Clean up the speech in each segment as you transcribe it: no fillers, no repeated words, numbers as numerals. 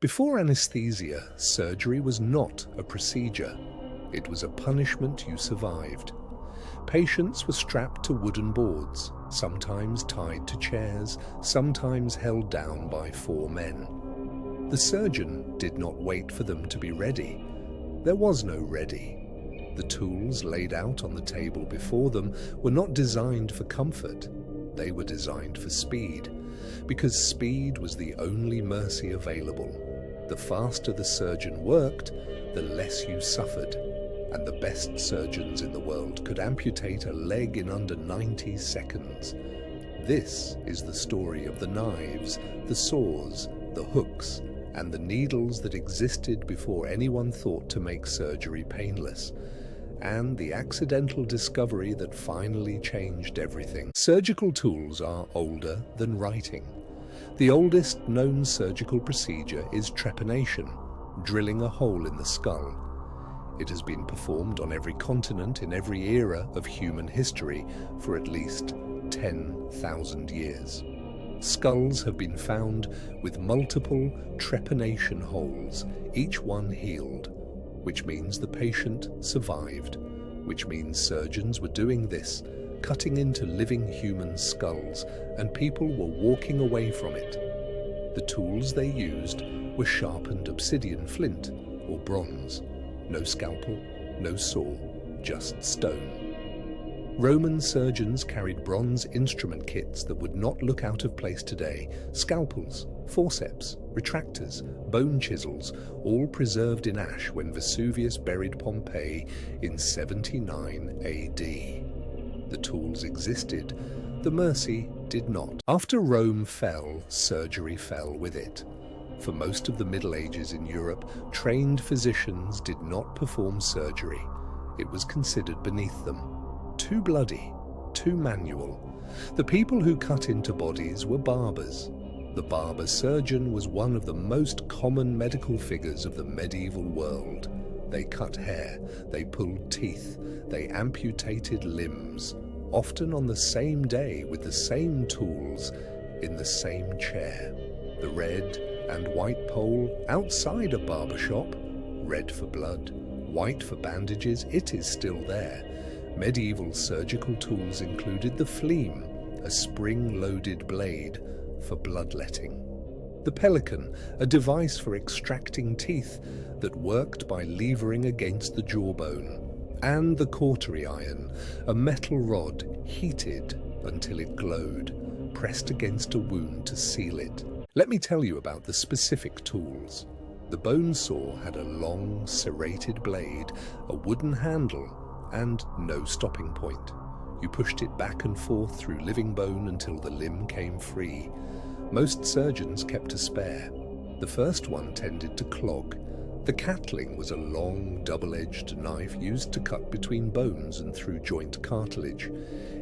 Before anesthesia, surgery was not a procedure. It was a punishment you survived. Patients were strapped to wooden boards, sometimes tied to chairs, sometimes held down by 4 men. The surgeon did not wait for them to be ready. There was no ready. The tools laid out on the table before them were not designed for comfort. They were designed for speed, because speed was the only mercy available. The faster the surgeon worked, the less you suffered, and the best surgeons in the world could amputate a leg in under 90 seconds. This is the story of the knives, the saws, the hooks, and the needles that existed before anyone thought to make surgery painless, and the accidental discovery that finally changed everything. Surgical tools are older than writing. The oldest known surgical procedure is trepanation, drilling a hole in the skull. It has been performed on every continent in every era of human history for at least 10,000 years. Skulls have been found with multiple trepanation holes, each one healed, which means the patient survived, which means surgeons were doing this, cutting into living human skulls, and people were walking away from it. The tools they used were sharpened obsidian flint or bronze. No scalpel, no saw, just stone. Roman surgeons carried bronze instrument kits that would not look out of place today: scalpels, forceps, retractors, bone chisels, all preserved in ash when Vesuvius buried Pompeii in 79 AD. The tools existed, the mercy did not. After Rome fell, surgery fell with it. For most of the Middle Ages in Europe, trained physicians did not perform surgery. It was considered beneath them. Too bloody, too manual. The people who cut into bodies were barbers. The barber surgeon was one of the most common medical figures of the medieval world. They cut hair, they pulled teeth, they amputated limbs, often on the same day with the same tools, in the same chair. The red and white pole outside a barber shop, red for blood, white for bandages, it is still there. Medieval surgical tools included the fleam, a spring-loaded blade for bloodletting. The pelican, a device for extracting teeth that worked by levering against the jawbone. And the cautery iron, a metal rod heated until it glowed, pressed against a wound to seal it. Let me tell you about the specific tools. The bone saw had a long, serrated blade, a wooden handle, and no stopping point. You pushed it back and forth through living bone until the limb came free. Most surgeons kept a spare. The first one tended to clog. The catling was a long, double-edged knife used to cut between bones and through joint cartilage.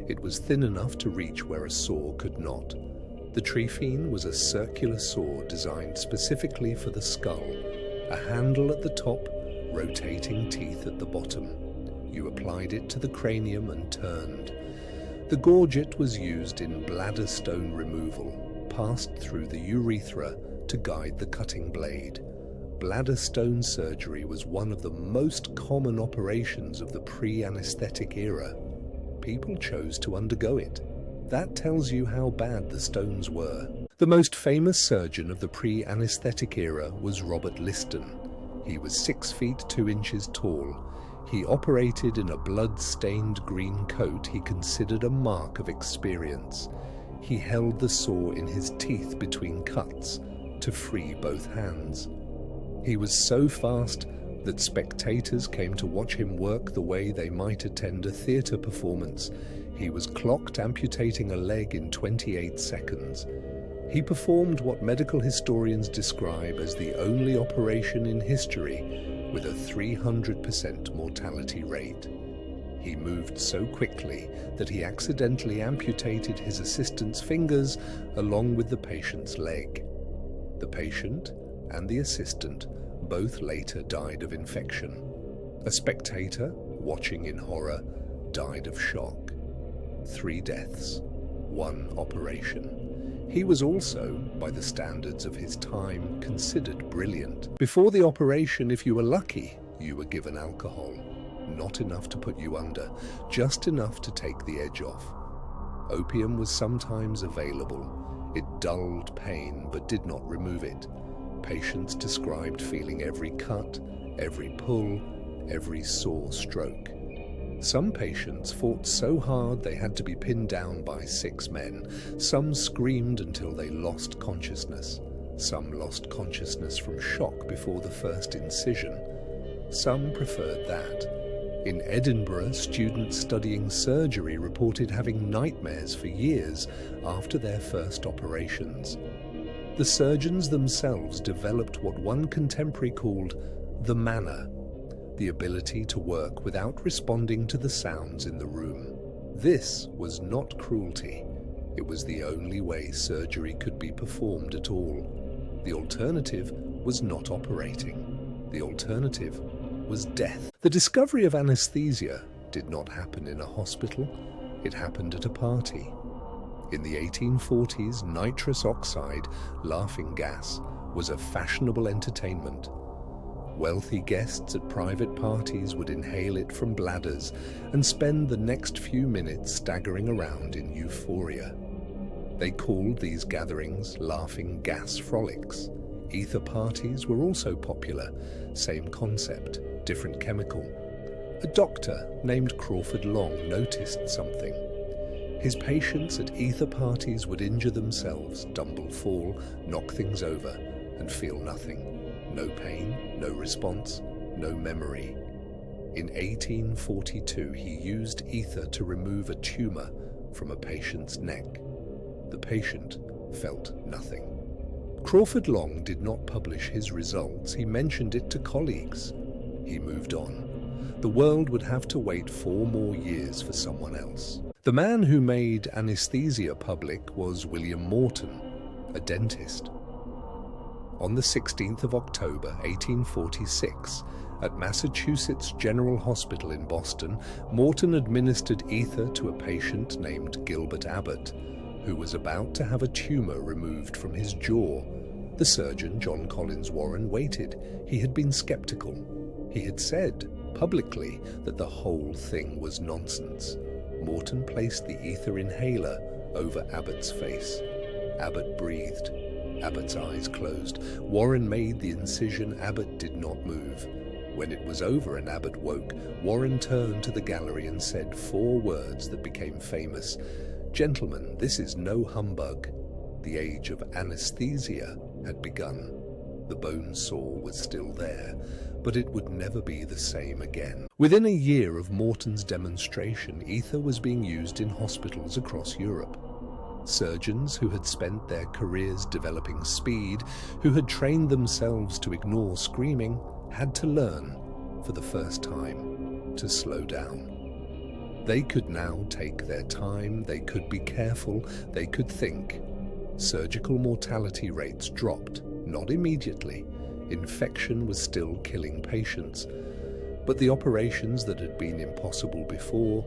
It was thin enough to reach where a saw could not. The trephine was a circular saw designed specifically for the skull, a handle at the top, rotating teeth at the bottom. You applied it to the cranium and turned. The gorget was used in bladder stone removal, passed through the urethra to guide the cutting blade. Bladder stone surgery was one of the most common operations of the pre-anesthetic era. People chose to undergo it. That tells you how bad the stones were. The most famous surgeon of the pre-anesthetic era was Robert Liston. He was 6 feet 2 inches tall. He operated in a blood-stained green coat he considered a mark of experience. He held the saw in his teeth between cuts to free both hands. He was so fast that spectators came to watch him work the way they might attend a theatre performance. He was clocked amputating a leg in 28 seconds. He performed what medical historians describe as the only operation in history with a 300% mortality rate. He moved so quickly that he accidentally amputated his assistant's fingers along with the patient's leg. The patient and the assistant both later died of infection. A spectator, watching in horror, died of shock. 3 deaths, 1 operation. He was also, by the standards of his time, considered brilliant. Before the operation, if you were lucky, you were given alcohol. Not enough to put you under, just enough to take the edge off. Opium was sometimes available. It dulled pain but did not remove it. Patients described feeling every cut, every pull, every sore stroke. Some patients fought so hard they had to be pinned down by 6 men. Some screamed until they lost consciousness. Some lost consciousness from shock before the first incision. Some preferred that. In Edinburgh, students studying surgery reported having nightmares for years after their first operations. The surgeons themselves developed what one contemporary called the manner, the ability to work without responding to the sounds in the room. This was not cruelty. It was the only way surgery could be performed at all. The alternative was not operating. The alternative was death. The discovery of anesthesia did not happen in a hospital. It happened at a party. In the 1840s, nitrous oxide, laughing gas, was a fashionable entertainment. Wealthy guests at private parties would inhale it from bladders and spend the next few minutes staggering around in euphoria. They called these gatherings laughing gas frolics. Ether parties were also popular, same concept, different chemical. A doctor named Crawford Long noticed something. His patients at ether parties would injure themselves, stumble, fall, knock things over, and feel nothing. No pain, no response, no memory. In 1842, he used ether to remove a tumor from a patient's neck. The patient felt nothing. Crawford Long did not publish his results. He mentioned it to colleagues. He moved on. The world would have to wait 4 more years for someone else. The man who made anesthesia public was William Morton, a dentist. On the 16th of October, 1846, at Massachusetts General Hospital in Boston, Morton administered ether to a patient named Gilbert Abbott, who was about to have a tumor removed from his jaw. The surgeon, John Collins Warren, waited. He had been skeptical. He had said publicly that the whole thing was nonsense. Morton placed the ether inhaler over Abbott's face. Abbott breathed. Abbott's eyes closed. Warren made the incision. Abbott did not move. When it was over and Abbott woke, Warren turned to the gallery and said 4 words that became famous. "Gentlemen, this is no humbug." The age of anesthesia had begun. The bone saw was still there, but it would never be the same again. Within a year of Morton's demonstration, ether was being used in hospitals across Europe. Surgeons who had spent their careers developing speed, who had trained themselves to ignore screaming, had to learn, for the first time, to slow down. They could now take their time, they could be careful, they could think. Surgical mortality rates dropped, not immediately. Infection was still killing patients. But the operations that had been impossible before,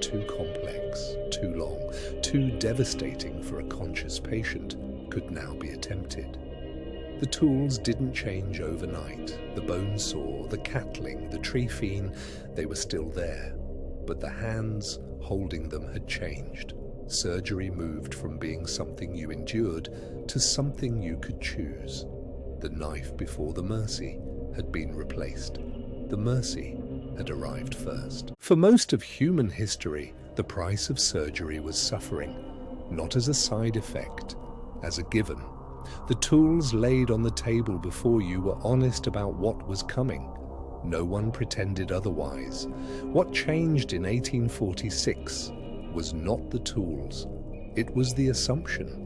too complex, too long, too devastating for a conscious patient, could now be attempted. The tools didn't change overnight. The bone saw, the catling, the trephine, they were still there. But the hands holding them had changed. Surgery moved from being something you endured to something you could choose. The knife before the mercy had been replaced. The mercy had arrived first. For most of human history, the price of surgery was suffering, not as a side effect, as a given. The tools laid on the table before you were honest about what was coming. No one pretended otherwise. What changed in 1846 was not the tools, it was the assumption.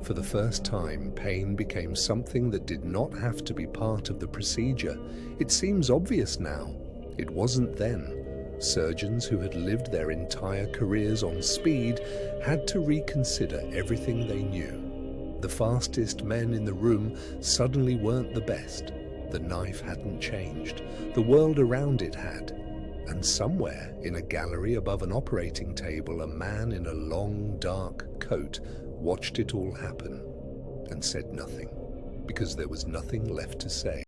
For the first time, pain became something that did not have to be part of the procedure. It seems obvious now. It wasn't then. Surgeons who had lived their entire careers on speed had to reconsider everything they knew. The fastest men in the room suddenly weren't the best. The knife hadn't changed. The world around it had. And somewhere in a gallery above an operating table, a man in a long, dark coat watched it all happen and said nothing, because there was nothing left to say.